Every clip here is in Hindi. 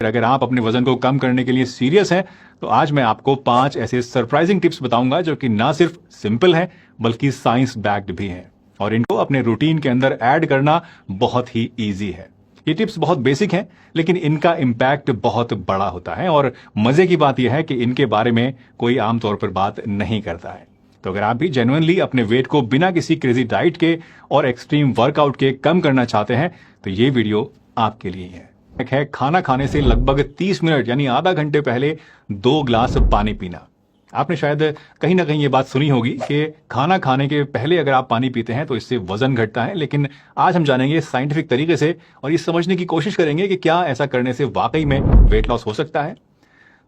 अगर आप अपने वजन को कम करने के लिए सीरियस हैं तो आज मैं आपको 5 ऐसे सरप्राइजिंग टिप्स बताऊंगा जो कि ना सिर्फ सिंपल हैं बल्कि साइंस बैक्ड भी हैं और इनको अपने रूटीन के अंदर ऐड करना बहुत ही इजी है। ये टिप्स बहुत बेसिक हैं लेकिन इनका इम्पैक्ट बहुत बड़ा होता है और मजे की बात यह है कि इनके बारे में कोई आमतौर पर बात नहीं करता है। तो अगर आप भी जेन्युइनली अपने वेट को बिना किसी क्रेजी डाइट के और एक्सट्रीम वर्कआउट के कम करना चाहते हैं तो ये वीडियो आपके लिए है। एक है खाना खाने से लगभग 30 मिनट यानी आधा घंटे पहले 2 गिलास पानी पीना। आपने शायद कहीं ना कहीं ये बात सुनी होगी कि खाना खाने के पहले अगर आप पानी पीते हैं तो इससे वजन घटता है, लेकिन आज हम जानेंगे साइंटिफिक तरीके से और ये समझने की कोशिश करेंगे कि क्या ऐसा करने से वाकई में वेट लॉस हो सकता है।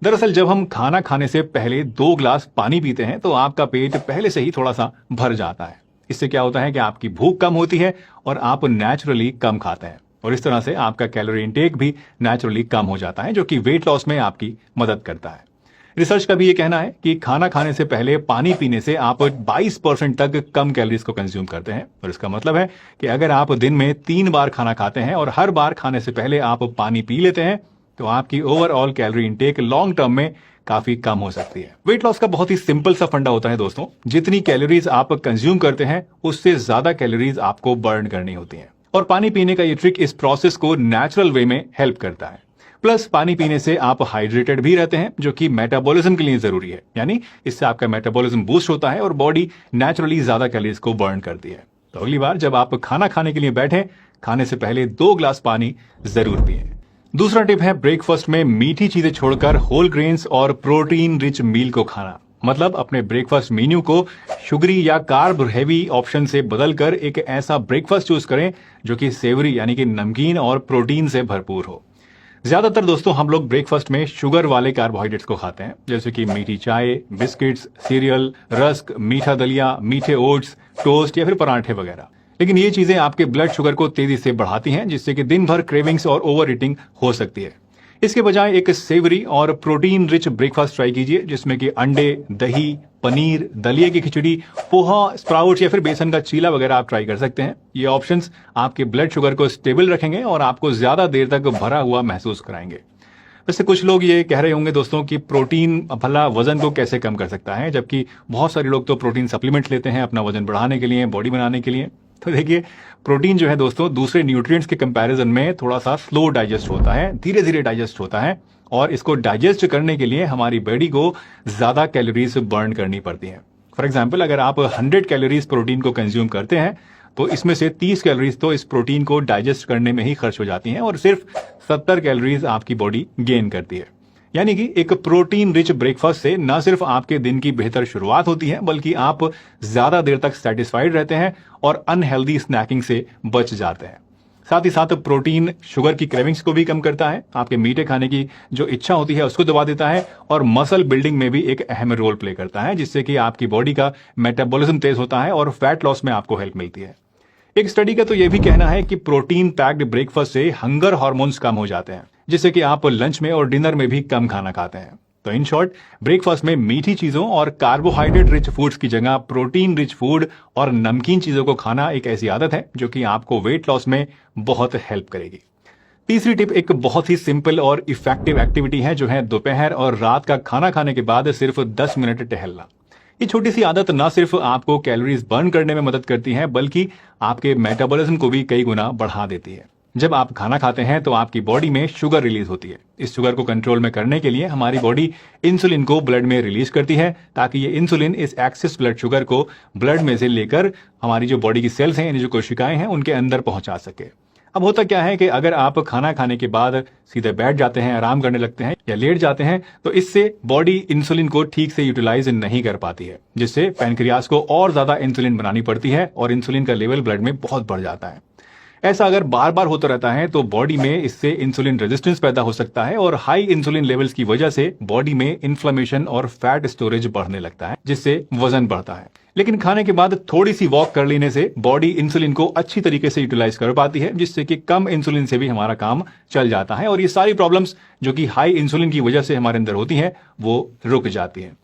दरअसल जब हम खाना खाने से पहले 2 गिलास पानी पीते हैं तो आपका पेट पहले से ही थोड़ा सा भर जाता है। इससे क्या होता है कि आपकी भूख कम होती है और आप नेचुरली कम खाते हैं और इस तरह से आपका कैलोरी इंटेक भी नेचुरली कम हो जाता है जो कि वेट लॉस में आपकी मदद करता है। रिसर्च का भी ये कहना है कि खाना खाने से पहले पानी पीने से आप 22% तक कम कैलोरीज को कंज्यूम करते हैं और इसका मतलब है कि अगर आप दिन में 3 बार खाना खाते हैं और हर बार खाने से पहले आप पानी पी लेते हैं तो आपकी overall calorie intake long term में काफी कम हो सकती है। वेट लॉस का बहुत ही सिंपल सा फंडा होता है दोस्तों, जितनी कैलोरीज आप कंज्यूम करते हैं उससे ज्यादा कैलोरीज आपको बर्न करनी होती हैं और पानी पीने का ये ट्रिक इस प्रोसेस को नेचुरल वे में हेल्प करता है। प्लस पानी पीने से आप हाइड्रेटेड भी रहते हैं जो कि मेटाबॉलिज्म के लिए जरूरी है, यानी इससे आपका मेटाबॉलिज्म बूस्ट होता है और बॉडी नेचुरली ज्यादा कैलोरीज को बर्न करती है। तो अगली बार जब आप खाना खाने के लिए बैठे खाने से पहले 2 गिलास पानी जरूर पिए। दूसरा टिप है ब्रेकफास्ट में मीठी चीजें छोड़कर होल ग्रेन्स और प्रोटीन रिच मील को खाना। मतलब अपने ब्रेकफास्ट मेन्यू को शुगरी या कार्ब हेवी ऑप्शन से बदलकर एक ऐसा ब्रेकफास्ट चूज करें जो कि सेवरी यानी कि नमकीन और प्रोटीन से भरपूर हो। ज्यादातर दोस्तों हम लोग ब्रेकफास्ट में शुगर वाले कार्बोहाइड्रेट्स को खाते हैं जैसे कि मीठी चाय, बिस्किट्स, सीरियल, रस्क, मीठा दलिया, मीठे ओट्स, टोस्ट या फिर पराठे वगैरह। लेकिन ये चीजें आपके ब्लड शुगर को तेजी से बढ़ाती हैं जिससे कि दिन भर क्रेविंग्स और ओवर ईटिंग हो सकती है। इसके बजाय एक सेवरी और प्रोटीन रिच ब्रेकफास्ट ट्राई कीजिए जिसमें कि अंडे, दही, पनीर, दलिया की खिचड़ी, पोहा, स्प्राउट्स या फिर बेसन का चीला वगैरह आप ट्राई कर सकते हैं। ये ऑप्शंस आपके ब्लड शुगर को स्टेबल रखेंगे और आपको ज्यादा देर तक भरा हुआ महसूस कराएंगे। वैसे कुछ लोग ये कह रहे होंगे दोस्तों कि प्रोटीन भला वजन को कैसे कम कर सकता है, जबकि बहुत सारे लोग तो प्रोटीन सप्लीमेंट्स लेते हैं अपना वजन बढ़ाने के लिए, बॉडी बनाने के लिए। तो देखिए प्रोटीन जो है दोस्तों दूसरे न्यूट्रिएंट्स के कंपैरिजन में थोड़ा सा स्लो डाइजेस्ट होता है, धीरे धीरे डाइजेस्ट होता है और इसको डाइजेस्ट करने के लिए हमारी बॉडी को ज्यादा कैलोरीज बर्न करनी पड़ती है। फॉर एग्जाम्पल अगर आप 100 कैलोरीज प्रोटीन को कंज्यूम करते हैं तो इसमें से 30 कैलोरीज तो इस प्रोटीन को डाइजेस्ट करने में ही खर्च हो जाती हैं और सिर्फ 70 कैलोरीज आपकी बॉडी गेन करती है। यानी कि एक प्रोटीन रिच ब्रेकफास्ट से न सिर्फ आपके दिन की बेहतर शुरुआत होती है बल्कि आप ज्यादा देर तक सेटिस्फाइड रहते हैं और अनहेल्दी स्नैकिंग से बच जाते हैं। साथ ही साथ प्रोटीन शुगर की क्रेविंग्स को भी कम करता है, आपके मीठे खाने की जो इच्छा होती है उसको दबा देता है और मसल बिल्डिंग में भी एक अहम रोल प्ले करता है जिससे कि आपकी बॉडी का मेटाबॉलिज्म तेज होता है और फैट लॉस में आपको हेल्प मिलती है। एक स्टडी का तो यह भी कहना है कि प्रोटीन पैक्ड ब्रेकफास्ट से हंगर हार्मोन्स कम हो जाते हैं जिससे कि आप लंच में और डिनर में भी कम खाना खाते हैं। तो इन शॉर्ट ब्रेकफास्ट में मीठी चीजों और कार्बोहाइड्रेट रिच फूड्स की जगह प्रोटीन रिच फूड और नमकीन चीजों को खाना एक ऐसी आदत है जो कि आपको वेट लॉस में बहुत हेल्प करेगी। तीसरी टिप एक बहुत ही सिंपल और इफेक्टिव एक्टिविटी है जो है दोपहर और रात का खाना खाने के बाद सिर्फ 10 मिनट टहलना। ये छोटी सी आदत न सिर्फ आपको कैलोरीज बर्न करने में मदद करती है बल्कि आपके मेटाबॉलिज्म को भी कई गुना बढ़ा देती है। जब आप खाना खाते हैं तो आपकी बॉडी में शुगर रिलीज होती है। इस शुगर को कंट्रोल में करने के लिए हमारी बॉडी इंसुलिन को ब्लड में रिलीज करती है ताकि ये इंसुलिन इस एक्सेस ब्लड शुगर को ब्लड में से लेकर हमारी जो बॉडी की सेल्स हैं, यानी जो कोशिकाएं हैं, उनके अंदर पहुंचा सके। अब होता क्या है कि अगर आप खाना खाने के बाद सीधे बैठ जाते हैं, आराम करने लगते हैं या लेट जाते हैं तो इससे बॉडी इंसुलिन को ठीक से यूटिलाइज नहीं कर पाती है जिससे पैनक्रियाज को और ज्यादा इंसुलिन बनानी पड़ती है और इंसुलिन का लेवल ब्लड में बहुत बढ़ जाता है। ऐसा अगर बार बार होता रहता है तो बॉडी में इससे इंसुलिन रेजिस्टेंस पैदा हो सकता है और हाई इंसुलिन लेवल्स की वजह से बॉडी में इन्फ्लेमेशन और फैट स्टोरेज बढ़ने लगता है जिससे वजन बढ़ता है। लेकिन खाने के बाद थोड़ी सी वॉक कर लेने से बॉडी इंसुलिन को अच्छी तरीके से यूटिलाइज कर पाती है जिससे कि कम इंसुलिन से भी हमारा काम चल जाता है और ये सारी प्रॉब्लम्स जो कि हाई इंसुलिन की वजह से हमारे अंदर होती हैं वो रुक जाती हैं।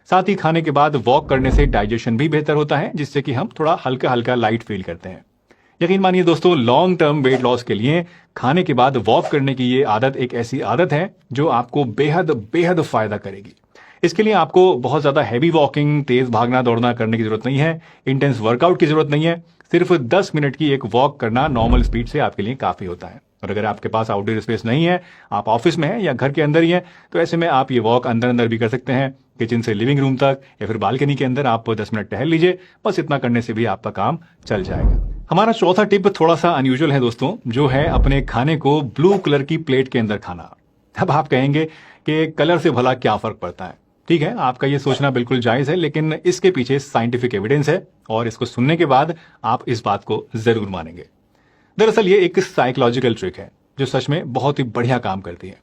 साथ ही खाने के बाद वॉक करने से डाइजेशन भी बेहतर होता है जिससे कि हम थोड़ा हल्का हल्का लाइट फील करते हैं। यकीन मानिए दोस्तों, लॉन्ग टर्म वेट लॉस के लिए खाने के बाद वॉक करने की ये आदत एक ऐसी आदत है जो आपको बेहद बेहद फायदा करेगी। इसके लिए आपको बहुत ज्यादा हैवी वॉकिंग, तेज भागना दौड़ना करने की जरूरत नहीं है, इंटेंस वर्कआउट की जरूरत नहीं है। सिर्फ 10 मिनट की एक वॉक करना नॉर्मल स्पीड से आपके लिए काफी होता है। और अगर आपके पास आउटडोर स्पेस नहीं है, आप ऑफिस में हैं या घर के अंदर ही हैं, तो ऐसे में आप ये वॉक अंदर अंदर भी कर सकते हैं, किचन से लिविंग रूम तक या फिर बालकनी के अंदर आप 10 मिनट टहल लीजिए। बस इतना करने से भी आपका काम चल जाएगा। हमारा चौथा टिप थोड़ा सा अनयूजुअल है दोस्तों, जो है अपने खाने को ब्लू कलर की प्लेट के अंदर खाना। अब आप कहेंगे कि कलर से भला क्या फर्क पड़ता है? ठीक है, आपका ये सोचना बिल्कुल जायज है, लेकिन इसके पीछे साइंटिफिक एविडेंस है और इसको सुनने के बाद आप इस बात को जरूर मानेंगे। दरअसल ये एक साइकोलॉजिकल ट्रिक है जो सच में बहुत ही बढ़िया काम करती है।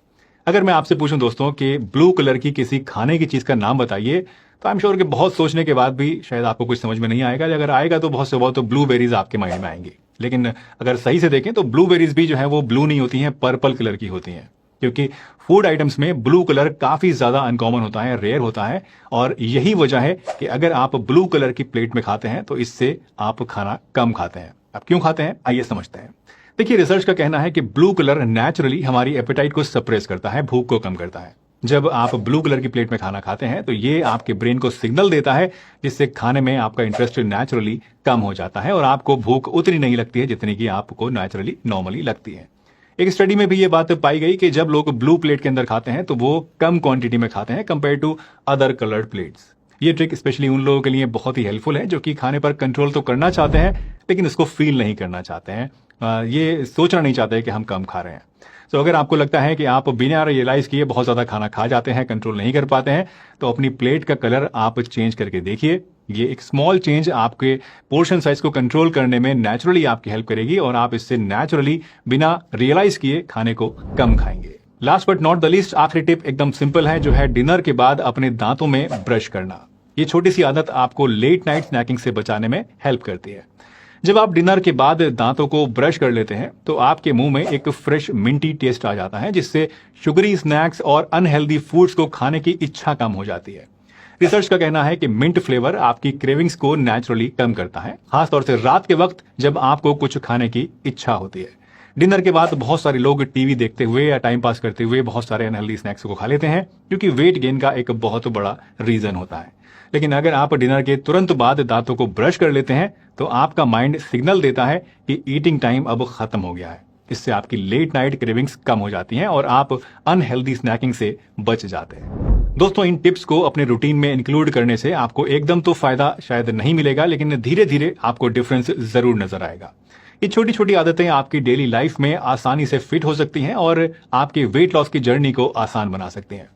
अगर मैं आपसे पूछूं दोस्तों कि ब्लू कलर की किसी खाने की चीज का नाम बताइए, तो आई एम श्योर कि बहुत सोचने के बाद भी शायद आपको कुछ समझ में नहीं आएगा। अगर आएगा तो बहुत से बहुत तो ब्लूबेरीज आपके माइंड में आएंगी। लेकिन अगर सही से देखें तो ब्लूबेरीज भी जो है वो ब्लू नहीं होती हैं, पर्पल कलर की होती हैं, क्योंकि फूड आइटम्स में ब्लू कलर काफी ज्यादा अनकॉमन होता है, रेयर होता है। और यही वजह है कि अगर आप ब्लू कलर की प्लेट में खाते हैं तो इससे आप खाना कम खाते हैं। अब क्यों खाते हैं, आइए समझते हैं। देखिए, रिसर्च का कहना है कि ब्लू कलर नेचुरली हमारी एपेटाइट को सप्रेस करता है, भूख को कम करता है। जब आप ब्लू कलर की प्लेट में खाना खाते हैं तो ये आपके ब्रेन को सिग्नल देता है, जिससे खाने में आपका इंटरेस्ट नेचुरली कम हो जाता है और आपको भूख उतनी नहीं लगती है जितनी कि आपको नेचुरली नॉर्मली लगती है। एक स्टडी में भी ये बात पाई गई कि जब लोग ब्लू प्लेट के अंदर खाते हैं तो वो कम क्वांटिटी में खाते हैं compare to other coloured plates. ये ट्रिक स्पेशली उन लोगों के लिए बहुत ही हेल्पफुल है जो कि खाने पर कंट्रोल तो करना चाहते हैं लेकिन इसको फील नहीं करना चाहते हैं, ये सोचना नहीं चाहते कि हम कम खा रहे हैं। तो अगर आपको लगता है कि आप बिना रियलाइज किए बहुत ज्यादा खाना खा जाते हैं, कंट्रोल नहीं कर पाते हैं, तो अपनी प्लेट का कलर आप चेंज करके देखिए। ये एक स्मॉल चेंज आपके पोर्शन साइज को कंट्रोल करने में नेचुरली आपकी हेल्प करेगी और आप इससे नेचुरली बिना रियलाइज किए खाने को कम खाएंगे। Last but not the least, आखिरी टिप एकदम सिंपल है, जो है डिनर के बाद अपने दांतों में ब्रश करना। ये छोटी सी आदत आपको लेट नाइट स्नैकिंग से बचाने में हेल्प करती है। जब आप डिनर के बाद दांतों को ब्रश कर लेते हैं तो आपके मुंह में एक फ्रेश मिंटी टेस्ट आ जाता है, जिससे शुगरी स्नैक्स और अनहेल्दी फूड्स को खाने की इच्छा कम हो जाती है। रिसर्च का कहना है कि मिंट फ्लेवर आपकी क्रेविंग्स को नेचुरली कम करता है, खासतौर से रात के वक्त जब आपको कुछ खाने की इच्छा होती है। डिनर के बाद बहुत सारे लोग टीवी देखते हुए या टाइम पास करते हुए बहुत सारे अनहेल्दी स्नैक्स को खा लेते हैं, क्योंकि वेट गेन का एक बहुत बड़ा रीजन होता है। लेकिन अगर आप डिनर के तुरंत बाद दांतों को ब्रश कर लेते हैं तो आपका माइंड सिग्नल देता है कि ईटिंग टाइम अब खत्म हो गया है। इससे आपकी लेट नाइट क्रेविंग्स कम हो जाती हैं और आप अनहेल्दी स्नैकिंग से बच जाते हैं। दोस्तों, इन टिप्स को अपने रूटीन में इंक्लूड करने से आपको एकदम तो फायदा शायद नहीं मिलेगा, लेकिन धीरे धीरे आपको डिफरेंस जरूर नजर आएगा। ये छोटी छोटी आदतें आपकी डेली लाइफ में आसानी से फिट हो सकती हैं और आपके वेट लॉस की जर्नी को आसान बना सकती हैं।